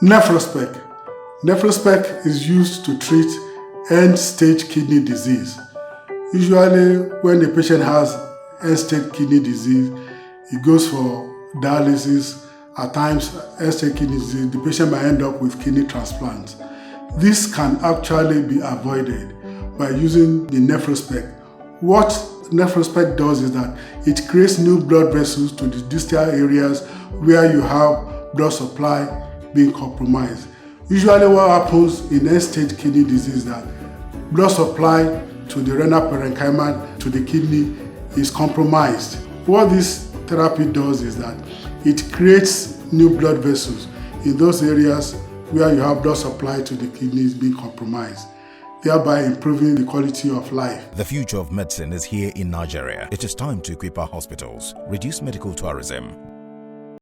Nephrospec. Nephrospec is used to treat end-stage kidney disease. Usually, when the patient has end-stage kidney disease, he goes for dialysis. At times, end-stage kidney disease, the patient might end up with kidney transplant. This can actually be avoided by using the Nephrospec. What Nephrospec does is that it creates new blood vessels to the distal areas where you have blood supply being compromised. Usually what happens in end-stage kidney disease is that blood supply to the renal parenchyma, to the kidney, is compromised. What this therapy does is that it creates new blood vessels in those areas where you have blood supply to the kidneys being compromised, thereby improving the quality of life. The future of medicine is here in Nigeria. It is time to equip our hospitals, reduce medical tourism,